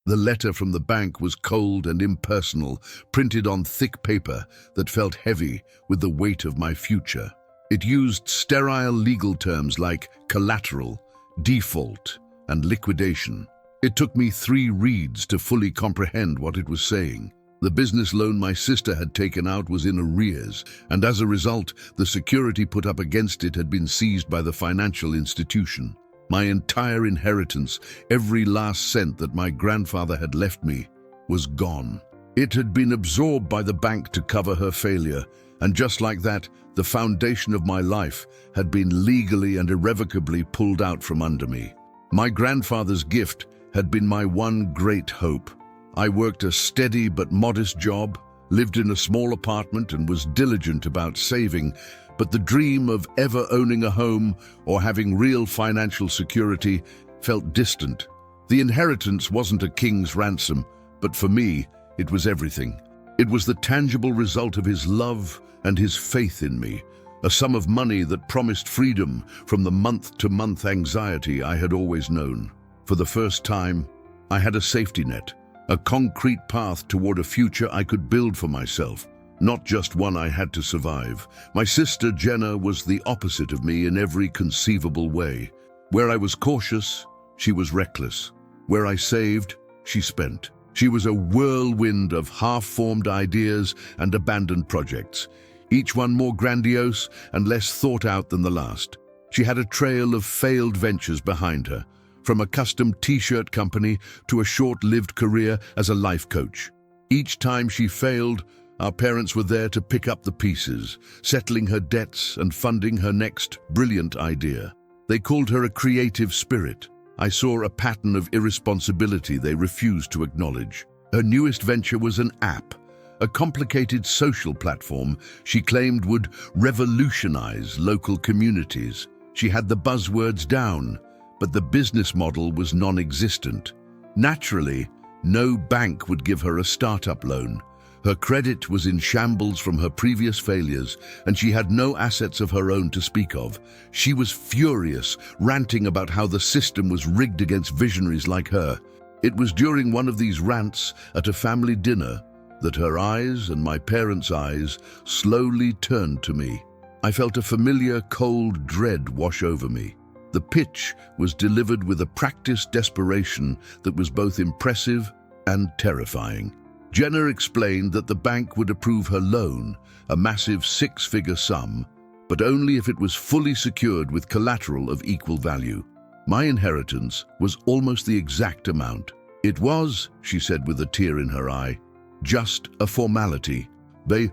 The letter from the bank was cold and impersonal, printed on thick paper that felt heavy with the weight of my future. It used sterile legal terms like collateral, default, and liquidation. It took me 3 reads to fully comprehend what it was saying. The business loan my sister had taken out was in arrears, and as a result, the security put up against it had been seized by the financial institution. My entire inheritance, every last cent that my grandfather had left me, was gone. It had been absorbed by the bank to cover her failure, and just like that, the foundation of my life had been legally and irrevocably pulled out from under me. My grandfather's gift had been my one great hope. I worked a steady but modest job, lived in a small apartment, and was diligent about saving, but the dream of ever owning a home or having real financial security felt distant. The inheritance wasn't a king's ransom, but for me, it was everything. It was the tangible result of his love and his faith in me, a sum of money that promised freedom from the month-to-month anxiety I had always known. For the first time, I had a safety net, a concrete path toward a future I could build for myself, not just one I had to survive. My sister Jenna was the opposite of me in every conceivable way. Where I was cautious, she was reckless. Where I saved, she spent. She was a whirlwind of half-formed ideas and abandoned projects, each one more grandiose and less thought out than the last. She had a trail of failed ventures behind her, from a custom t-shirt company to a short-lived career as a life coach. Each time she failed, our parents were there to pick up the pieces, settling her debts and funding her next brilliant idea. They called her a creative spirit. I saw a pattern of irresponsibility they refused to acknowledge. Her newest venture was an app, a complicated social platform she claimed would revolutionize local communities. She had the buzzwords down, but the business model was non-existent. Naturally, no bank would give her a startup loan. Her credit was in shambles from her previous failures, and she had no assets of her own to speak of. She was furious, ranting about how the system was rigged against visionaries like her. It was during one of these rants at a family dinner that her eyes and my parents' eyes slowly turned to me. I felt a familiar cold dread wash over me. The pitch was delivered with a practiced desperation that was both impressive and terrifying. Jenna explained that the bank would approve her loan, a massive 6-figure sum, but only if it was fully secured with collateral of equal value. My inheritance was almost the exact amount. It was, she said with a tear in her eye, just a formality.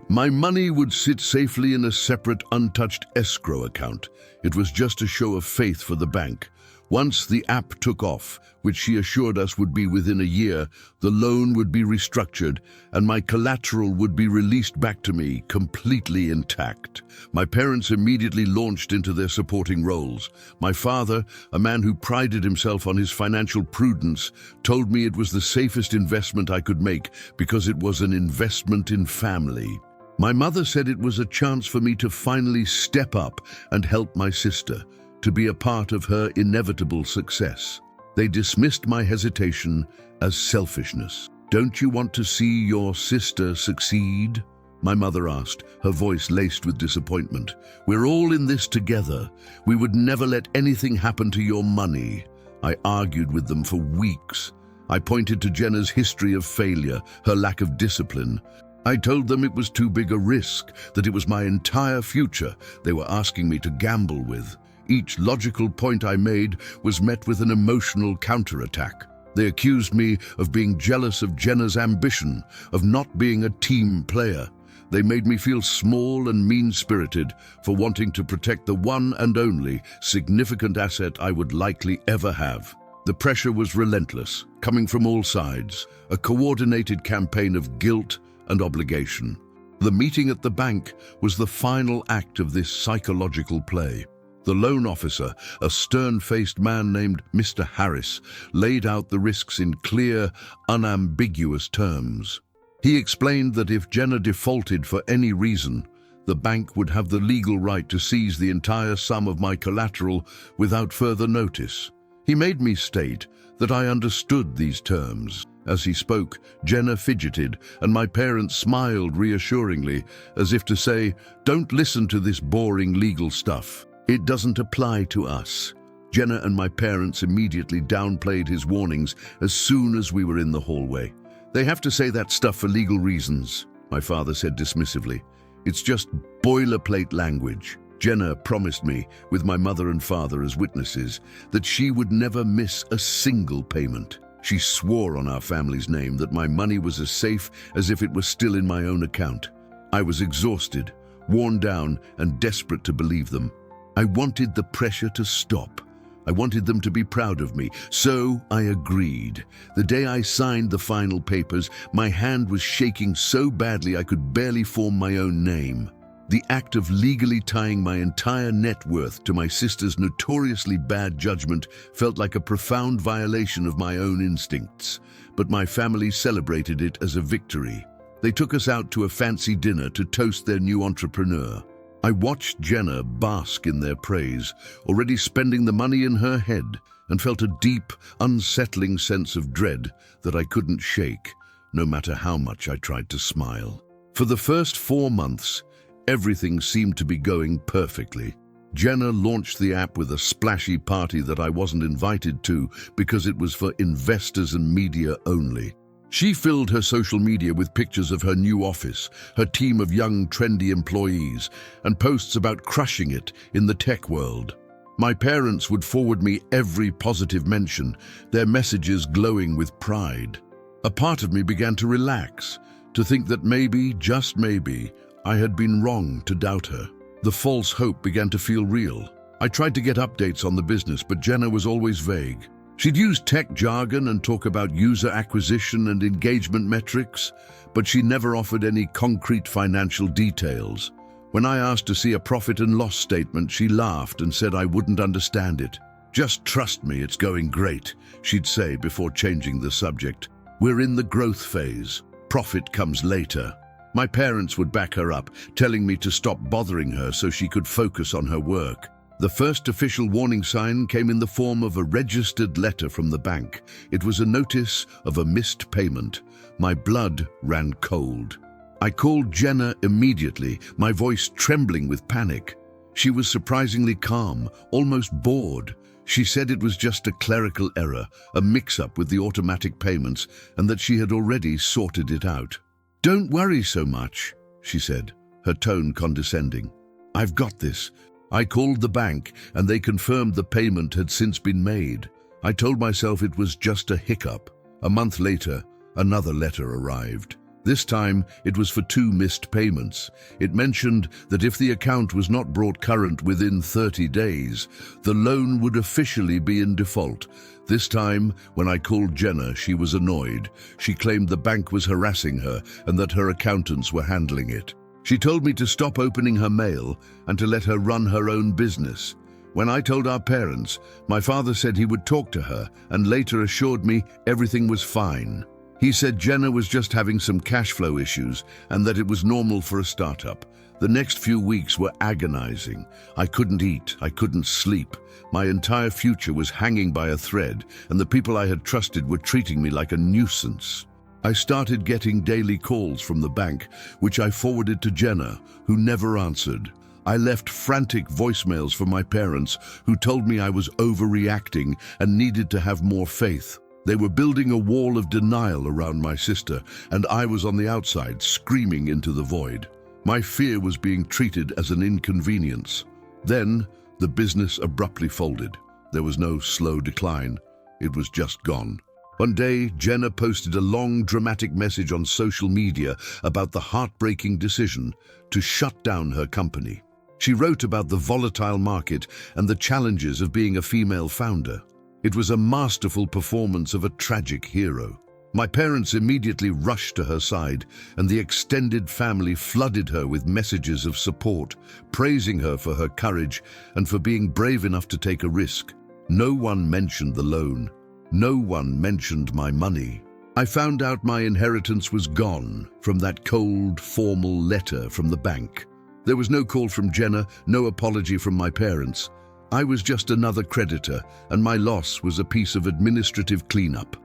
My money would sit safely in a separate, untouched escrow account. It was just a show of faith for the bank. Once the app took off, which she assured us would be within a year, the loan would be restructured and my collateral would be released back to me, completely intact. My parents immediately launched into their supporting roles. My father, a man who prided himself on his financial prudence, told me it was the safest investment I could make because it was an investment in family. My mother said it was a chance for me to finally step up and help my sister, to be a part of her inevitable success. They dismissed my hesitation as selfishness. "Don't you want to see your sister succeed?" my mother asked, her voice laced with disappointment. "We're all in this together. We would never let anything happen to your money." I argued with them for weeks. I pointed to Jenna's history of failure, her lack of discipline. I told them it was too big a risk, that it was my entire future they were asking me to gamble with. Each logical point I made was met with an emotional counterattack. They accused me of being jealous of Jenna's ambition, of not being a team player. They made me feel small and mean-spirited for wanting to protect the one and only significant asset I would likely ever have. The pressure was relentless, coming from all sides, a coordinated campaign of guilt and obligation. The meeting at the bank was the final act of this psychological play. The loan officer, a stern-faced man named Mr. Harris, laid out the risks in clear, unambiguous terms. He explained that if Jenna defaulted for any reason, the bank would have the legal right to seize the entire sum of my collateral without further notice. He made me state that I understood these terms, As he spoke, Jenna fidgeted, and my parents smiled reassuringly, as if to say, "Don't listen to this boring legal stuff. It doesn't apply to us." Jenna and my parents immediately downplayed his warnings as soon as we were in the hallway. "They have to say that stuff for legal reasons," my father said dismissively. "It's just boilerplate language." Jenna promised me, with my mother and father as witnesses, that she would never miss a single payment. She swore on our family's name that my money was as safe as if it were still in my own account. I was exhausted, worn down, and desperate to believe them. I wanted the pressure to stop. I wanted them to be proud of me, so I agreed. The day I signed the final papers, my hand was shaking so badly I could barely form my own name. The act of legally tying my entire net worth to my sister's notoriously bad judgment felt like a profound violation of my own instincts, but my family celebrated it as a victory. They took us out to a fancy dinner to toast their new entrepreneur. I watched Jenna bask in their praise, already spending the money in her head, and felt a deep, unsettling sense of dread that I couldn't shake, no matter how much I tried to smile. For the first 4 months, everything seemed to be going perfectly. Jenna launched the app with a splashy party that I wasn't invited to because it was for investors and media only. She filled her social media with pictures of her new office, her team of young, trendy employees, and posts about crushing it in the tech world. My parents would forward me every positive mention, their messages glowing with pride. A part of me began to relax, to think that maybe, just maybe, I had been wrong to doubt her. The false hope began to feel real. I tried to get updates on the business, but Jenna was always vague. She'd use tech jargon and talk about user acquisition and engagement metrics, but she never offered any concrete financial details. When I asked to see a profit and loss statement, she laughed and said I wouldn't understand it. "Just trust me, it's going great," she'd say before changing the subject. "We're in the growth phase. Profit comes later." My parents would back her up, telling me to stop bothering her so she could focus on her work. The first official warning sign came in the form of a registered letter from the bank. It was a notice of a missed payment. My blood ran cold. I called Jenna immediately, my voice trembling with panic. She was surprisingly calm, almost bored. She said it was just a clerical error, a mix-up with the automatic payments, and that she had already sorted it out. "Don't worry so much," she said, her tone condescending. "I've got this." I called the bank, and they confirmed the payment had since been made. I told myself it was just a hiccup. A month later, another letter arrived. This time, it was for 2 missed payments. It mentioned that if the account was not brought current within 30 days, the loan would officially be in default. This time, when I called Jenna, she was annoyed. She claimed the bank was harassing her and that her accountants were handling it. She told me to stop opening her mail and to let her run her own business. When I told our parents, my father said he would talk to her and later assured me everything was fine. He said Jenna was just having some cash flow issues and that it was normal for a startup. The next few weeks were agonizing. I couldn't eat, I couldn't sleep. My entire future was hanging by a thread, and the people I had trusted were treating me like a nuisance. I started getting daily calls from the bank, which I forwarded to Jenna, who never answered. I left frantic voicemails for my parents, who told me I was overreacting and needed to have more faith. They were building a wall of denial around my sister, and I was on the outside, screaming into the void. My fear was being treated as an inconvenience. Then, the business abruptly folded. There was no slow decline. It was just gone. One day, Jenna posted a long, dramatic message on social media about the heartbreaking decision to shut down her company. She wrote about the volatile market and the challenges of being a female founder. It was a masterful performance of a tragic hero. My parents immediately rushed to her side, and the extended family flooded her with messages of support, praising her for her courage and for being brave enough to take a risk. No one mentioned the loan. No one mentioned my money. I found out my inheritance was gone from that cold, formal letter from the bank. There was no call from Jenna, no apology from my parents. I was just another creditor, and my loss was a piece of administrative cleanup.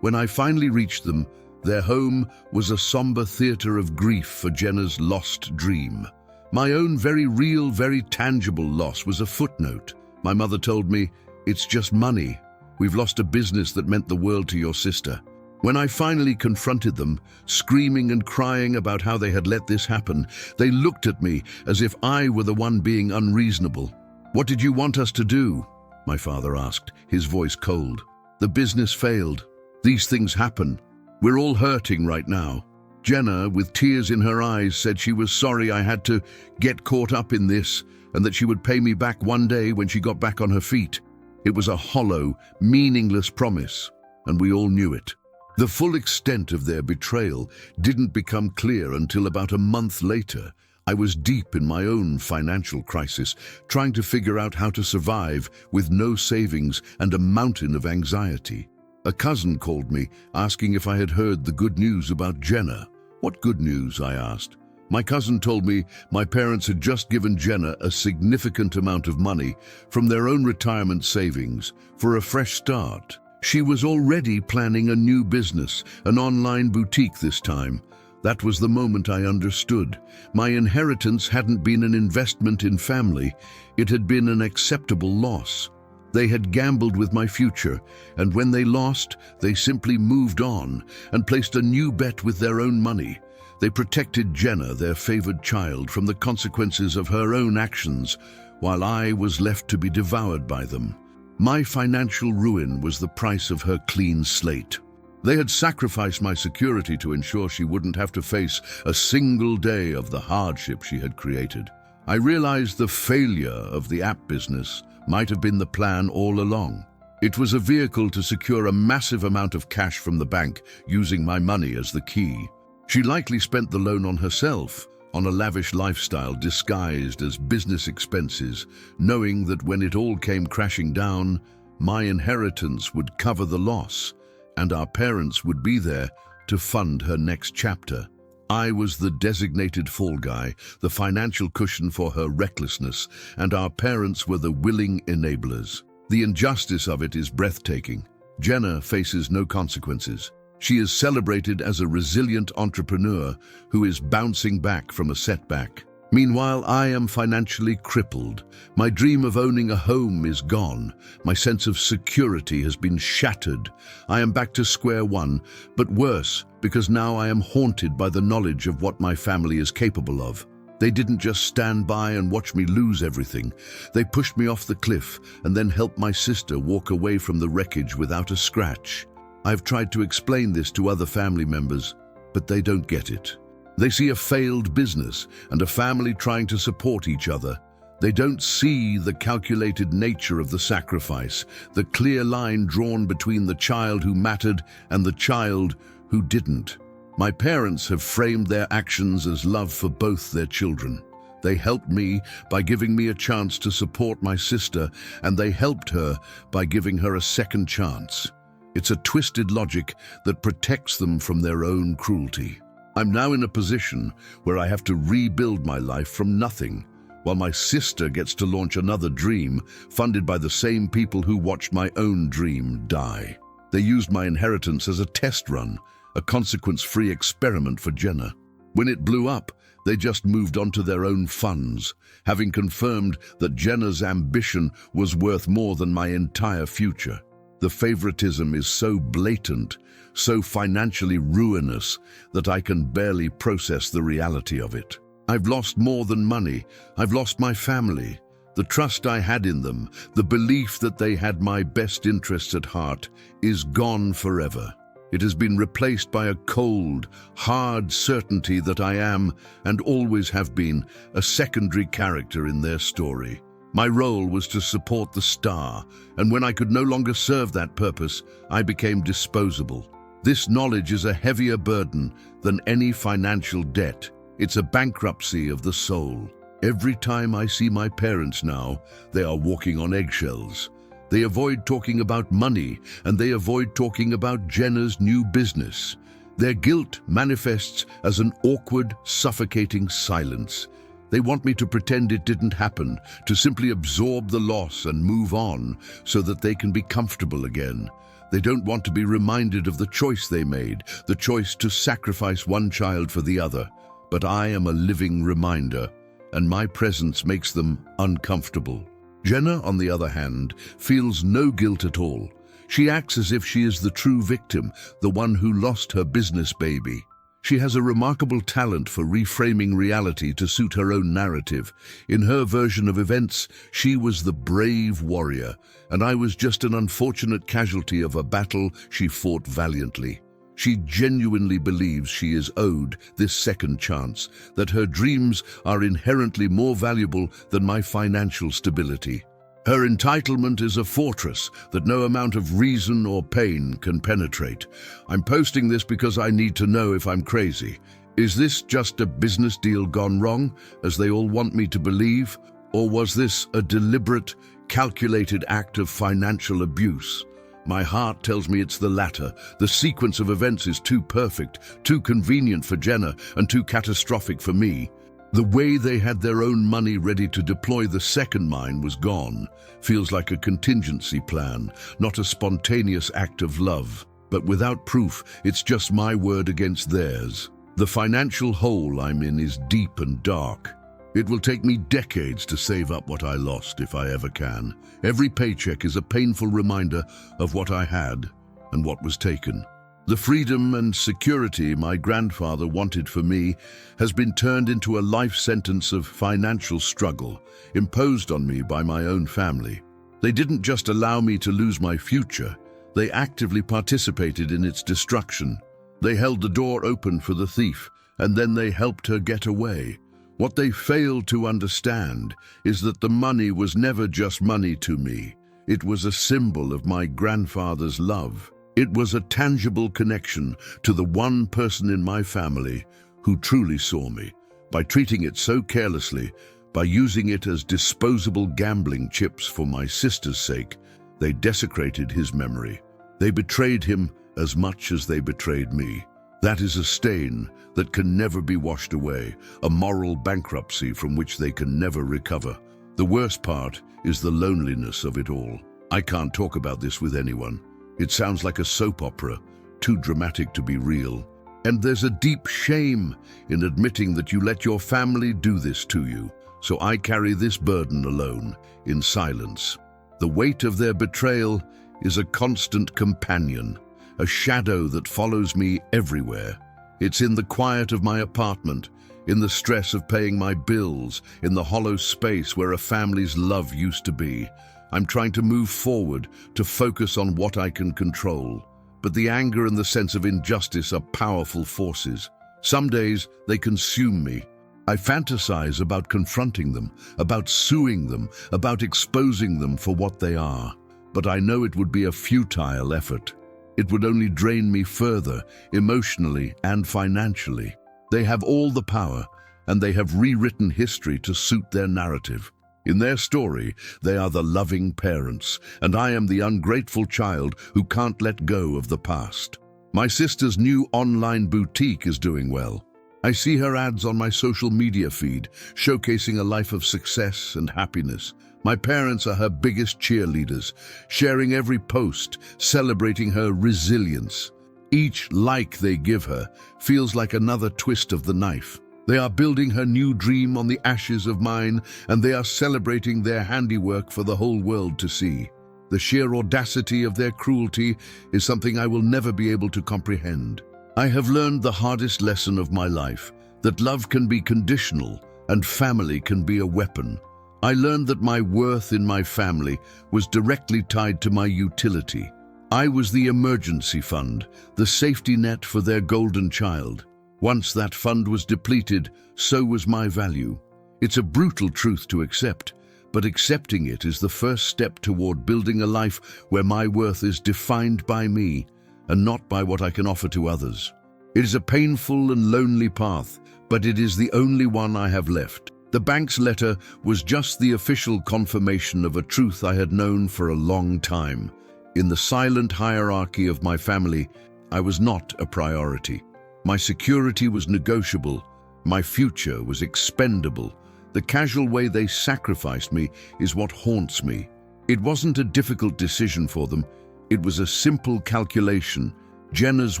When I finally reached them, their home was a somber theater of grief for Jenna's lost dream. My own very real, very tangible loss was a footnote. My mother told me, "It's just money. We've lost a business that meant the world to your sister." When I finally confronted them, screaming and crying about how they had let this happen, they looked at me as if I were the one being unreasonable. "What did you want us to do?" my father asked, his voice cold. "The business failed. These things happen. We're all hurting right now." Jenna, with tears in her eyes, said she was sorry I had to get caught up in this and that she would pay me back one day when she got back on her feet. It was a hollow, meaningless promise, and we all knew it. The full extent of their betrayal didn't become clear until about a month later. I was deep in my own financial crisis, trying to figure out how to survive with no savings and a mountain of anxiety. A cousin called me, asking if I had heard the good news about Jenna. "What good news?" I asked. My cousin told me my parents had just given Jenna a significant amount of money from their own retirement savings for a fresh start. She was already planning a new business, an online boutique this time. That was the moment I understood. My inheritance hadn't been an investment in family. It had been an acceptable loss. They had gambled with my future, and when they lost, they simply moved on and placed a new bet with their own money. They protected Jenna, their favored child, from the consequences of her own actions, while I was left to be devoured by them. My financial ruin was the price of her clean slate. They had sacrificed my security to ensure she wouldn't have to face a single day of the hardship she had created. I realized the failure of the app business might have been the plan all along. It was a vehicle to secure a massive amount of cash from the bank, using my money as the key. She likely spent the loan on herself, on a lavish lifestyle disguised as business expenses, knowing that when it all came crashing down, my inheritance would cover the loss, and our parents would be there to fund her next chapter. I was the designated fall guy, the financial cushion for her recklessness, and our parents were the willing enablers. The injustice of it is breathtaking. Jenna faces no consequences. She is celebrated as a resilient entrepreneur who is bouncing back from a setback. Meanwhile, I am financially crippled. My dream of owning a home is gone. My sense of security has been shattered. I am back to square one, but worse, because now I am haunted by the knowledge of what my family is capable of. They didn't just stand by and watch me lose everything. They pushed me off the cliff and then helped my sister walk away from the wreckage without a scratch. I've tried to explain this to other family members, but they don't get it. They see a failed business and a family trying to support each other. They don't see the calculated nature of the sacrifice, the clear line drawn between the child who mattered and the child who didn't. My parents have framed their actions as love for both their children. They helped me by giving me a chance to support my sister, and they helped her by giving her a second chance. It's a twisted logic that protects them from their own cruelty. I'm now in a position where I have to rebuild my life from nothing, while my sister gets to launch another dream funded by the same people who watched my own dream die. They used my inheritance as a test run, a consequence-free experiment for Jenna. When it blew up, they just moved on to their own funds, having confirmed that Jenna's ambition was worth more than my entire future. The favoritism is so blatant, so financially ruinous, that I can barely process the reality of it. I've lost more than money. I've lost my family. The trust I had in them, the belief that they had my best interests at heart, is gone forever. It has been replaced by a cold, hard certainty that I am, and always have been, a secondary character in their story. My role was to support the star, and when I could no longer serve that purpose, I became disposable. This knowledge is a heavier burden than any financial debt. It's a bankruptcy of the soul. Every time I see my parents now, they are walking on eggshells. They avoid talking about money, and they avoid talking about Jenna's new business. Their guilt manifests as an awkward, suffocating silence. They want me to pretend it didn't happen, to simply absorb the loss and move on so that they can be comfortable again. They don't want to be reminded of the choice they made, the choice to sacrifice one child for the other. But I am a living reminder, and my presence makes them uncomfortable. Jenna, on the other hand, feels no guilt at all. She acts as if she is the true victim, the one who lost her business baby. She has a remarkable talent for reframing reality to suit her own narrative. In her version of events, she was the brave warrior, and I was just an unfortunate casualty of a battle she fought valiantly. She genuinely believes she is owed this second chance, that her dreams are inherently more valuable than my financial stability. Her entitlement is a fortress that no amount of reason or pain can penetrate. I'm posting this because I need to know if I'm crazy. Is this just a business deal gone wrong, as they all want me to believe? Or was this a deliberate, calculated act of financial abuse? My heart tells me it's the latter. The sequence of events is too perfect, too convenient for Jenna, and too catastrophic for me. The way they had their own money ready to deploy the second mine was gone. Feels like a contingency plan, not a spontaneous act of love. But without proof, it's just my word against theirs. The financial hole I'm in is deep and dark. It will take me decades to save up what I lost, if I ever can. Every paycheck is a painful reminder of what I had and what was taken. The freedom and security my grandfather wanted for me has been turned into a life sentence of financial struggle, imposed on me by my own family. They didn't just allow me to lose my future, they actively participated in its destruction. They held the door open for the thief, and then they helped her get away. What they failed to understand is that the money was never just money to me. It was a symbol of my grandfather's love. It was a tangible connection to the one person in my family who truly saw me. By treating it so carelessly, by using it as disposable gambling chips for my sister's sake, they desecrated his memory. They betrayed him as much as they betrayed me. That is a stain that can never be washed away, a moral bankruptcy from which they can never recover. The worst part is the loneliness of it all. I can't talk about this with anyone. It sounds like a soap opera, too dramatic to be real. And there's a deep shame in admitting that you let your family do this to you. So I carry this burden alone, in silence. The weight of their betrayal is a constant companion, a shadow that follows me everywhere. It's in the quiet of my apartment, in the stress of paying my bills, in the hollow space where a family's love used to be. I'm trying to move forward, to focus on what I can control. But the anger and the sense of injustice are powerful forces. Some days they consume me. I fantasize about confronting them, about suing them, about exposing them for what they are. But I know it would be a futile effort. It would only drain me further, emotionally and financially. They have all the power, and they have rewritten history to suit their narrative. In their story, they are the loving parents, and I am the ungrateful child who can't let go of the past. My sister's new online boutique is doing well. I see her ads on my social media feed, showcasing a life of success and happiness. My parents are her biggest cheerleaders, sharing every post, celebrating her resilience. Each like they give her feels like another twist of the knife. They are building her new dream on the ashes of mine, and they are celebrating their handiwork for the whole world to see. The sheer audacity of their cruelty is something I will never be able to comprehend. I have learned the hardest lesson of my life, that love can be conditional and family can be a weapon. I learned that my worth in my family was directly tied to my utility. I was the emergency fund, the safety net for their golden child. Once that fund was depleted, so was my value. It's a brutal truth to accept, but accepting it is the first step toward building a life where my worth is defined by me and not by what I can offer to others. It is a painful and lonely path, but it is the only one I have left. The bank's letter was just the official confirmation of a truth I had known for a long time. In the silent hierarchy of my family, I was not a priority. My security was negotiable. My future was expendable. The casual way they sacrificed me is what haunts me. It wasn't a difficult decision for them. It was a simple calculation. Jenna's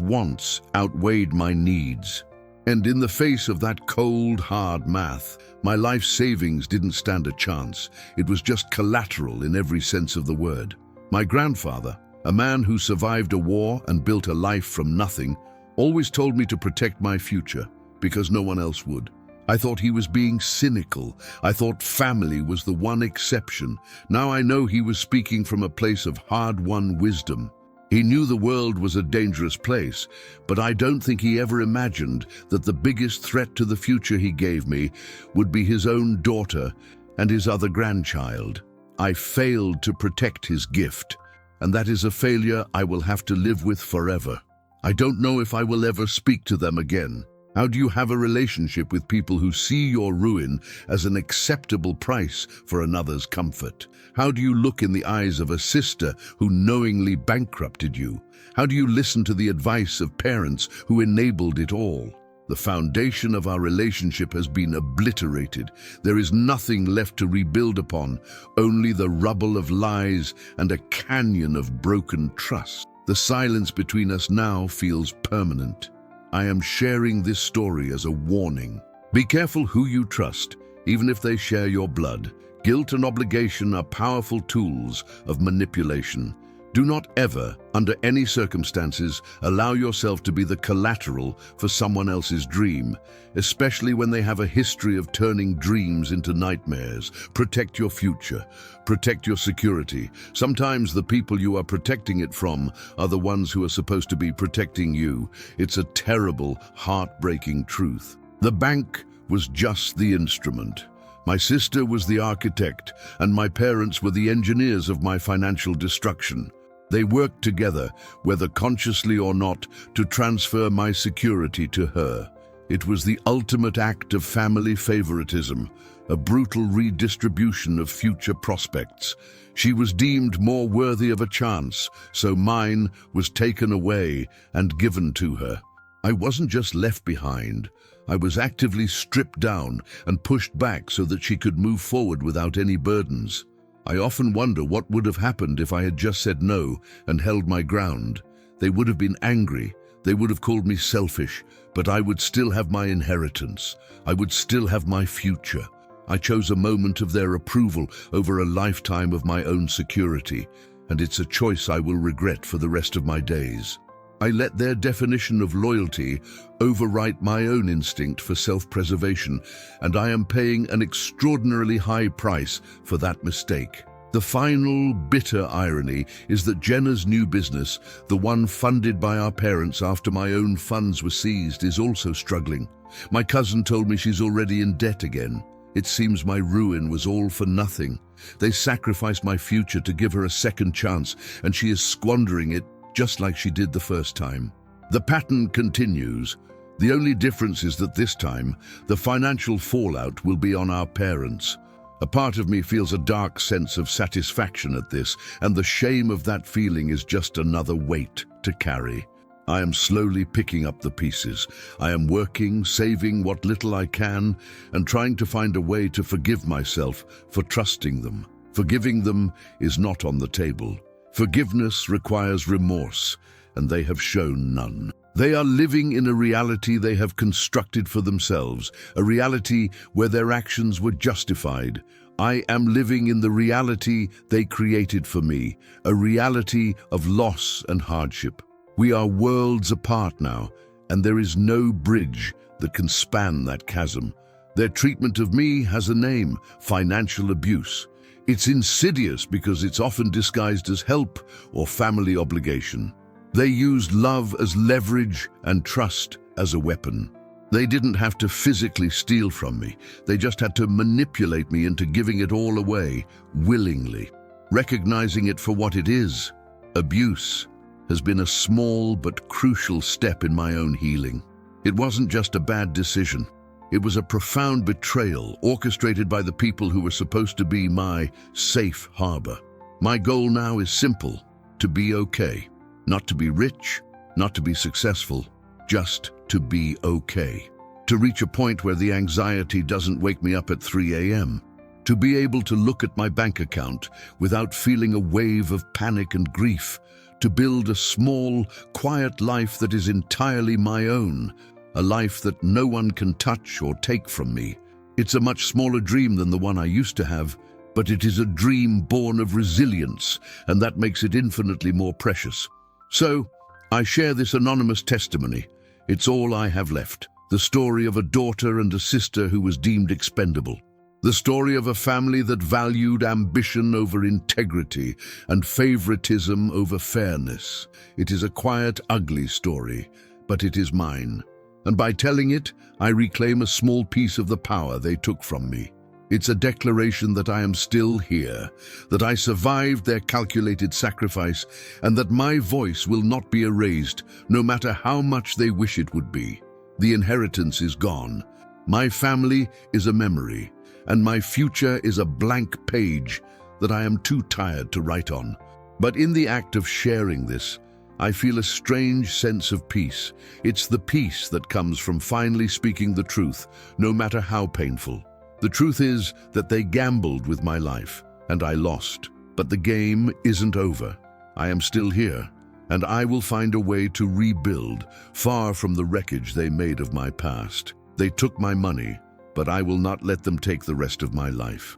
wants outweighed my needs. And in the face of that cold, hard math, my life savings didn't stand a chance. It was just collateral in every sense of the word. My grandfather, a man who survived a war and built a life from nothing, always told me to protect my future because no one else would. I thought he was being cynical. I thought family was the one exception. Now I know he was speaking from a place of hard-won wisdom. He knew the world was a dangerous place, but I don't think he ever imagined that the biggest threat to the future he gave me would be his own daughter and his other grandchild. I failed to protect his gift, and that is a failure I will have to live with forever. I don't know if I will ever speak to them again. How do you have a relationship with people who see your ruin as an acceptable price for another's comfort? How do you look in the eyes of a sister who knowingly bankrupted you? How do you listen to the advice of parents who enabled it all? The foundation of our relationship has been obliterated. There is nothing left to rebuild upon, only the rubble of lies and a canyon of broken trust. The silence between us now feels permanent. I am sharing this story as a warning. Be careful who you trust, even if they share your blood. Guilt and obligation are powerful tools of manipulation. Do not ever, under any circumstances, allow yourself to be the collateral for someone else's dream, especially when they have a history of turning dreams into nightmares. Protect your future. Protect your security. Sometimes the people you are protecting it from are the ones who are supposed to be protecting you. It's a terrible, heartbreaking truth. The bank was just the instrument. My sister was the architect, and my parents were the engineers of my financial destruction. They worked together, whether consciously or not, to transfer my security to her. It was the ultimate act of family favoritism, a brutal redistribution of future prospects. She was deemed more worthy of a chance, so mine was taken away and given to her. I wasn't just left behind. I was actively stripped down and pushed back so that she could move forward without any burdens. I often wonder what would have happened if I had just said no and held my ground. They would have been angry. They would have called me selfish, but I would still have my inheritance. I would still have my future. I chose a moment of their approval over a lifetime of my own security, and it's a choice I will regret for the rest of my days. I let their definition of loyalty overwrite my own instinct for self-preservation, and I am paying an extraordinarily high price for that mistake. The final bitter irony is that Jenna's new business, the one funded by our parents after my own funds were seized, is also struggling. My cousin told me she's already in debt again. It seems my ruin was all for nothing. They sacrificed my future to give her a second chance, and she is squandering it just like she did the first time. The pattern continues. The only difference is that this time, the financial fallout will be on our parents. A part of me feels a dark sense of satisfaction at this, and the shame of that feeling is just another weight to carry. I am slowly picking up the pieces. I am working, saving what little I can, and trying to find a way to forgive myself for trusting them. Forgiving them is not on the table. Forgiveness requires remorse, and they have shown none. They are living in a reality they have constructed for themselves, a reality where their actions were justified. I am living in the reality they created for me, a reality of loss and hardship. We are worlds apart now, and there is no bridge that can span that chasm. Their treatment of me has a name: financial abuse. It's insidious because it's often disguised as help or family obligation. They used love as leverage and trust as a weapon. They didn't have to physically steal from me. They just had to manipulate me into giving it all away, willingly. Recognizing it for what it is, abuse, has been a small but crucial step in my own healing. It wasn't just a bad decision. It was a profound betrayal orchestrated by the people who were supposed to be my safe harbor. My goal now is simple: to be okay. Not to be rich, not to be successful, just to be okay. To reach a point where the anxiety doesn't wake me up at 3 a.m. To be able to look at my bank account without feeling a wave of panic and grief, to build a small, quiet life that is entirely my own, a life that no one can touch or take from me. It's a much smaller dream than the one I used to have, but it is a dream born of resilience, and that makes it infinitely more precious. So, I share this anonymous testimony. It's all I have left. The story of a daughter and a sister who was deemed expendable. The story of a family that valued ambition over integrity and favoritism over fairness. It is a quiet, ugly story, but it is mine. And by telling it, I reclaim a small piece of the power they took from me. It's a declaration that I am still here, that I survived their calculated sacrifice, and that my voice will not be erased, no matter how much they wish it would be. The inheritance is gone. My family is a memory, and my future is a blank page that I am too tired to write on. But in the act of sharing this, I feel a strange sense of peace. It's the peace that comes from finally speaking the truth, no matter how painful. The truth is that they gambled with my life, and I lost. But the game isn't over. I am still here, and I will find a way to rebuild, far from the wreckage they made of my past. They took my money, but I will not let them take the rest of my life.